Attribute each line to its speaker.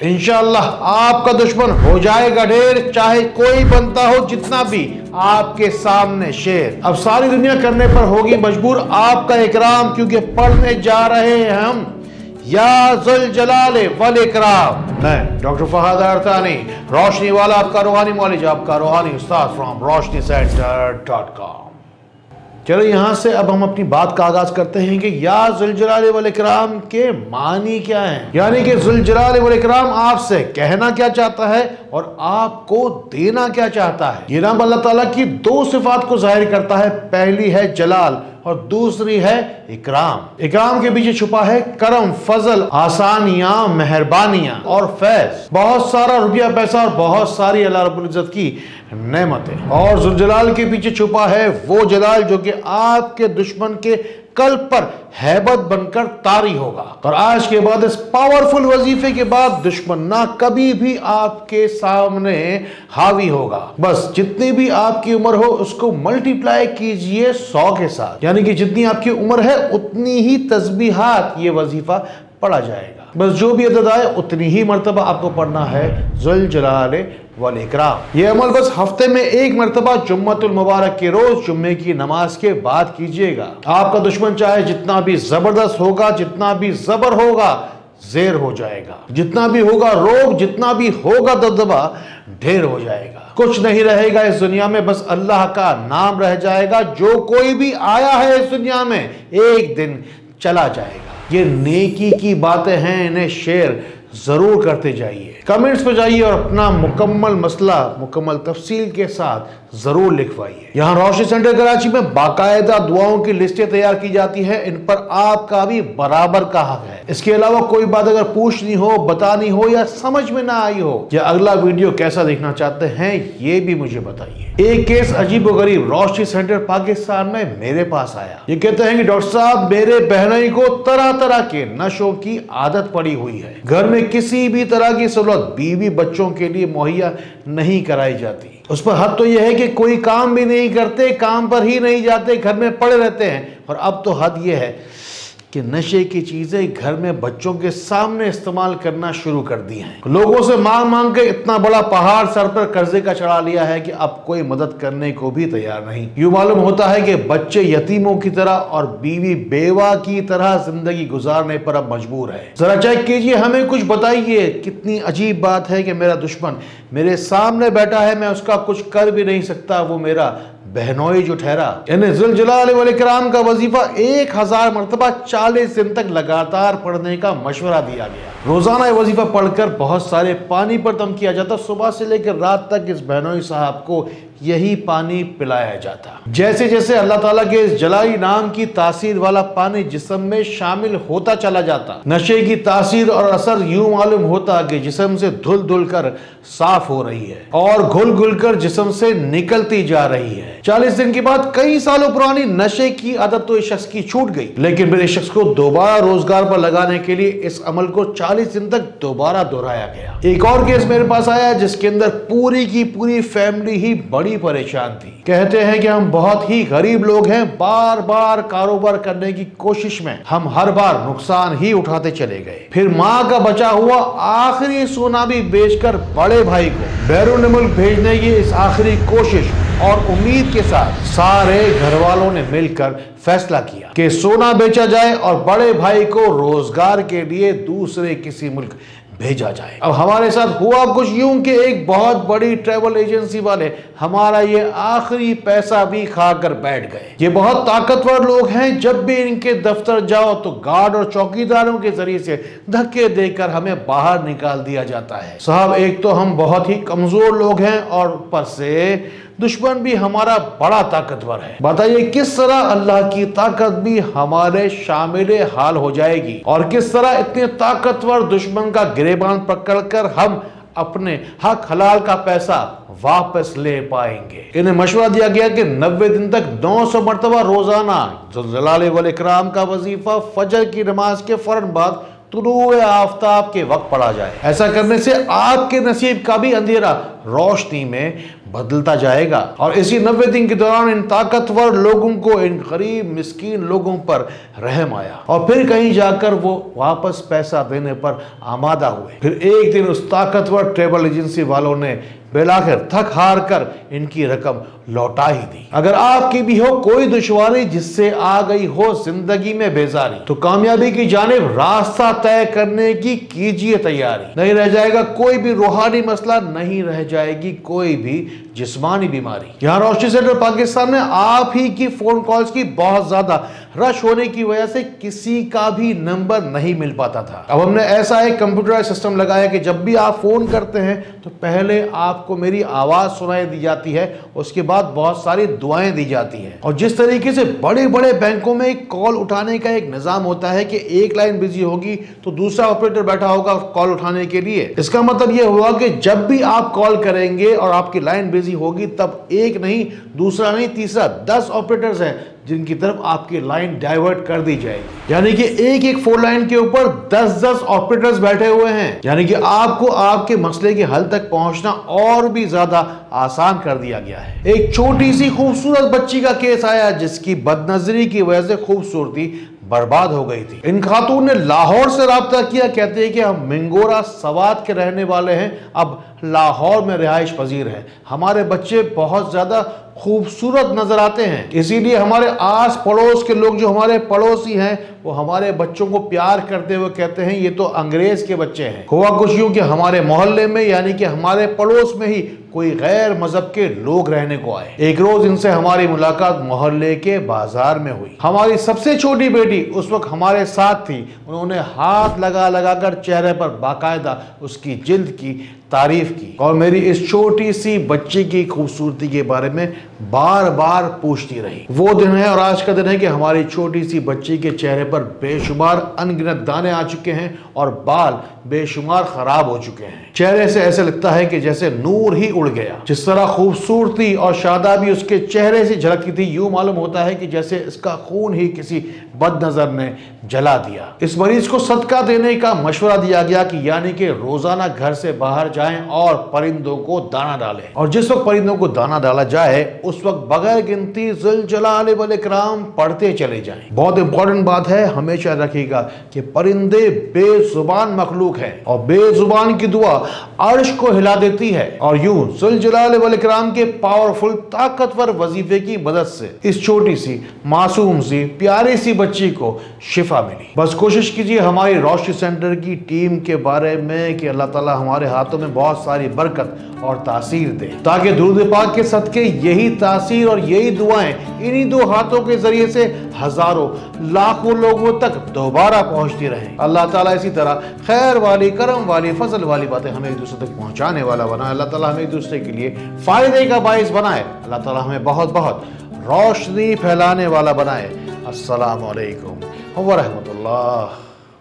Speaker 1: इंशाअल्लाह आपका दुश्मन हो जाएगा ढेर, चाहे कोई बनता हो जितना भी आपके सामने शेर। अब सारी दुनिया करने पर होगी मजबूर आपका इकराम, क्योंकि पढ़ने जा रहे हैं हम या जुल जलाले वल इकराम। मैं डॉक्टर फहद अरतानी, रोशनी वाला आपका रूहानी मौलिज, आपका रूहानी उस्ताद फ्रॉम roshnicenter.com। चलो यहां से अब हम अपनी बात का आगाज करते हैं कि या जुल जलाले वल इकराम के मानी क्या है, यानी कि जुल जलाले वल इकराम आपसे कहना क्या चाहता है और आपको देना क्या चाहता है। ये नाम अल्लाह ताला की दो सिफात को जाहिर करता है, पहली है जलाल और दूसरी है इकराम। इकराम के पीछे छुपा है करम, फजल, आसानियां, मेहरबानियां और फैज, बहुत सारा रुपया पैसा और बहुत सारी अल्लाह रब्बुल इज्जत की नेमतें। और जुल जलाल के पीछे छुपा है वो जलाल जो कि आपके दुश्मन के कल पर हैबत बनकर तारी होगा। और आज के बाद इस पावरफुल वजीफे के बाद दुश्मन ना कभी भी आपके सामने हावी होगा। बस जितनी भी आपकी उम्र हो उसको मल्टीप्लाई कीजिए 100 के साथ, यानी कि जितनी आपकी उम्र है उतनी ही तस्बीहात ये वजीफा पढ़ा जाएगा। बस जो भी अदद आए उतनी ही मरतबा आपको पढ़ना है जुल जलाले वल इकराम। ये अमल बस हफ्ते में एक मरतबा जुम्मतुल मुबारक के रोज जुम्मे की नमाज के बाद कीजिएगा। आपका दुश्मन चाहे जितना भी जबरदस्त होगा, जितना भी जबर होगा, जेर हो जाएगा। जितना भी होगा रोग, जितना भी होगा दबदबा, ढेर हो जाएगा। कुछ नहीं रहेगा इस दुनिया में, बस अल्लाह का नाम रह जाएगा। जो कोई भी आया है इस दुनिया में एक दिन चला जाएगा। ये नेकी की बातें हैं, इन्हें शेयर जरूर करते जाइए। कमेंट्स पे जाइए और अपना मुकम्मल मसला मुकम्मल तफसील के साथ जरूर लिखवाइए। यहाँ रोशनी सेंटर कराची में बाकायदा दुआओं की लिस्टें तैयार की जाती है, इन पर आपका भी बराबर का हक है। इसके अलावा कोई बात अगर पूछनी हो, बतानी हो या समझ में ना आई हो या अगला वीडियो कैसा देखना चाहते हैं ये भी मुझे बताइए। एक केस अजीब व गरीब रोशनी सेंटर पाकिस्तान में मेरे पास आया। ये कहते हैं कि डॉक्टर साहब मेरे बहनोई को तरह तरह के नशों की आदत पड़ी हुई है, घर में किसी भी तरह की सहूलत बीवी बच्चों के लिए मुहैया नहीं कराई जाती। उस पर हद तो यह है कि कोई काम भी नहीं करते, काम पर ही नहीं जाते, घर में पड़े रहते हैं। और अब तो हद यह है कि नशे की चीजें घर में बच्चों के सामने इस्तेमाल करना शुरू कर दी हैं। लोगों से मांग मांग के इतना बड़ा पहाड़ सर पर कर्जे का चढ़ा लिया है कि अब कोई मदद करने को भी तैयार नहीं। यूं मालूम होता है कि बच्चे यतीमों की तरह और बीवी बेवा की तरह जिंदगी गुजारने पर अब मजबूर है। जरा चेक कीजिए, हमें कुछ बताइए। कितनी अजीब बात है कि मेरा दुश्मन मेरे सामने बैठा है, मैं उसका कुछ कर भी नहीं सकता, वो मेरा बहनोई जो ठहरा। इन्हें जुल जलाले वल इकराम का वजीफा 1000 मरतबा 40 दिन तक लगातार पढ़ने का मशवरा दिया गया। रोजाना ये वजीफा पढ़कर बहुत सारे पानी पर दम किया जाता। सुबह से लेकर रात तक इस बहनोई साहब को यही पानी पिलाया जाता। जैसे जैसे अल्लाह ताला के इस जलाई नाम की तासीर वाला पानी जिस्म में शामिल होता चला जाता, नशे की तासीर और असर यूं मालूम होता कि जिस्म से धुल धुल कर साफ हो रही है और घुल घुल कर जिस्म से निकलती जा रही है। 40 दिन के बाद कई सालों पुरानी नशे की आदत तो इस शख्स की छूट गई, लेकिन फिर इस शख्स को दोबारा रोजगार पर लगाने के लिए इस अमल को 40 दिन तक दोबारा दोहराया गया। एक और केस मेरे पास आया जिसके अंदर पूरी की पूरी फैमिली ही बड़ी परेशान थी। कहते हैं कि हम बहुत ही गरीब लोग हैं, बार बार कारोबार करने की कोशिश में हम हर बार नुकसान ही उठाते चले गए। फिर माँ का बचा हुआ आखिरी सोना भी बेचकर बड़े भाई को बैरून मुल्क भेजने की इस आखिरी कोशिश और उम्मीद के साथ सारे घर वालों ने मिलकर फैसला किया कि सोना बेचा जाए और बड़े भाई को रोजगार के लिए दूसरे किसी मुल्क भेजा जाए। अब हमारे साथ हुआ कुछ यूं कि एक बहुत बड़ी ट्रैवल एजेंसी वाले हमारा ये आखिरी पैसा भी खाकर बैठ गए। ये बहुत ताकतवर लोग हैं, जब भी इनके दफ्तर जाओ तो गार्ड और चौकीदारों के जरिए से धक्के देकर हमें बाहर निकाल दिया जाता है। साहब एक तो हम बहुत ही कमजोर लोग हैं और ऊपर से दुश्मन भी हमारा बड़ा ताकतवर है। बताइए किस तरह अल्लाह की ताकत भी हमारे शामिल हाल हो जाएगी और किस तरह इतने ताकतवर दुश्मन का गिरेबान पकड़कर हम अपने हक हलाल का पैसा वापस ले पाएंगे। इन्हें मशवरा दिया गया कि 90 दिन तक 900 मरतबा रोजाना जुल जलाले वल इकराम का वजीफा फजर की नमाज के फौरन बाद तुलूए आफ्ताब के वक्त पढ़ा जाए। ऐसा करने से आपके नसीब का भी अंधेरा रोशनी में बदलता जाएगा। और इसी 90 दिन के दौरान इन ताकतवर लोगों को, इन गरीब मिस्कीन लोगों पर रहम आया और फिर कहीं जाकर वो वापस पैसा देने पर आमादा हुए। फिर एक दिन उस ताकतवर ट्रैवल एजेंसी वालों ने बेलाखिर थक हार कर इनकी रकम लौटा ही दी। अगर आपकी भी हो कोई दुश्वारी जिससे आ गई हो जिंदगी में बेजारी, तो कामयाबी की जानिब रास्ता तय करने की कीजिए तैयारी। नहीं रह जाएगा कोई भी रूहानी मसला, नहीं रह जाएगी कोई भी जिस्मानी बीमारी। यहाँ रोशनी सेंटर पाकिस्तान में आप ही की फोन कॉल्स की बहुत ज्यादा रश होने की वजह से किसी का भी नंबर नहीं मिल पाता था। अब हमने ऐसा एक कंप्यूटराइज सिस्टम लगाया कि जब भी आप फोन करते हैं तो पहले आपको मेरी आवाज सुनाई दी जाती है, उसके बाद बहुत सारी दुआएं दी जाती हैं। और जिस तरीके से बड़े बड़े बैंकों में कॉल उठाने का एक निजाम होता है कि एक लाइन बिजी होगी तो दूसरा ऑपरेटर बैठा होगा कॉल उठाने के लिए, इसका मतलब यह हुआ कि जब भी आप कॉल करेंगे और आपकी लाइन बिजी होगी तब एक नहीं, दूसरा नहीं, तीसरा 10 ऑपरेटर्स हैं जिनकी तरफ आपकी लाइन डाइवर्ट कर दी जाएगी। यानी कि एक एक फोन लाइन के ऊपर 10-10 ऑपरेटर्स बैठे हुए हैं। यानी कि आपको आपके मसले के हल तक पहुंचना और भी ज्यादा आसान कर दिया गया है। एक छोटी सी खूबसूरत बच्ची का केस आया जिसकी बदनजरी की वजह से खूबसूरती बर्बाद हो गई थी। इन खातून ने लाहौर से राब्ता किया, कहते हैं कि हम मिंगोरा सवात के रहने वाले हैं, अब लाहौर में रिहाइश पजीर हैं। हमारे बच्चे बहुत ज्यादा खूबसूरत नजर आते हैं, इसीलिए हमारे आस पड़ोस के लोग जो हमारे पड़ोसी हैं वो हमारे बच्चों को प्यार करते हुए कहते हैं ये तो अंग्रेज के बच्चे हैं। हुआ कुछ यूं कि हमारे मोहल्ले में यानी कि हमारे पड़ोस में ही कोई गैर मजहब के लोग रहने को आए। एक रोज इनसे हमारी मुलाकात मोहल्ले के बाजार में हुई। हमारी सबसे छोटी बेटी उस वक्त हमारे साथ थी। उन्होंने हाथ लगा लगा कर चेहरे पर बाकायदा उसकी जिल्द की तारीफ की और मेरी इस छोटी सी बच्ची की खूबसूरती के बारे में बार बार पूछती रही। वो दिन है और आज का दिन है कि हमारी छोटी सी बच्ची के चेहरे पर बेशुमार अनगिनत दाने आ चुके हैं और बाल बेशुमार खराब हो चुके हैं। चेहरे से ऐसे लगता है कि जैसे नूर ही उड़ गया। जिस तरह खूबसूरती और शादाबी उसके चेहरे से झलकती थी, यूं मालूम होता है कि जैसे इसका खून ही किसी बदनजर ने जला दिया। इस मरीज को सदका देने का मशवरा दिया गया कि यानी कि रोजाना घर से बाहर जाएं और परिंदों को दाना डालें। और जिस वक्त परिंदों को दाना डाला जाए उस वक्त बगैर गिनती ज़ुल जलाल वल इकराम पढ़ते चले जाएं। बहुत इंपॉर्टेंट बात है, हमेशा रखिएगा कि परिंदे बेजुबान मखलूक है और बेजुबान की दुआ अर्श को हिला देती है। और यूं ज़ुल जलाल वल इकराम के पावरफुल ताकतवर वजीफे की मदद से इस छोटी सी मासूम सी प्यारी सी बच्ची को शिफा मिली। बस कोशिश कीजिए हमारी रोशनी सेंटर की टीम के बारे में कि अल्लाह ताला हमारे हाथों में बहुत सारी बरकत और तासीर दे, ताकि दुरूद पाक के सदके यही तासीर और यही दुआएं इन्हीं दो हाथों के जरिए से हजारों लाखों लोगों तक दोबारा पहुंचती रहें। अल्लाह ताला इसी तरह खैर वाली, करम वाली, फजल वाली बातें हमें एक दूसरे तक पहुंचाने वाला बनाए। अल्लाह ताला हमें एक दूसरे के लिए फायदे का बाइस बनाए। अल्लाह ताला हमें बहुत बहुत रोशनी फैलाने वाला बनाए। अस्सलामु अलैकुम व रहमतुल्लाह।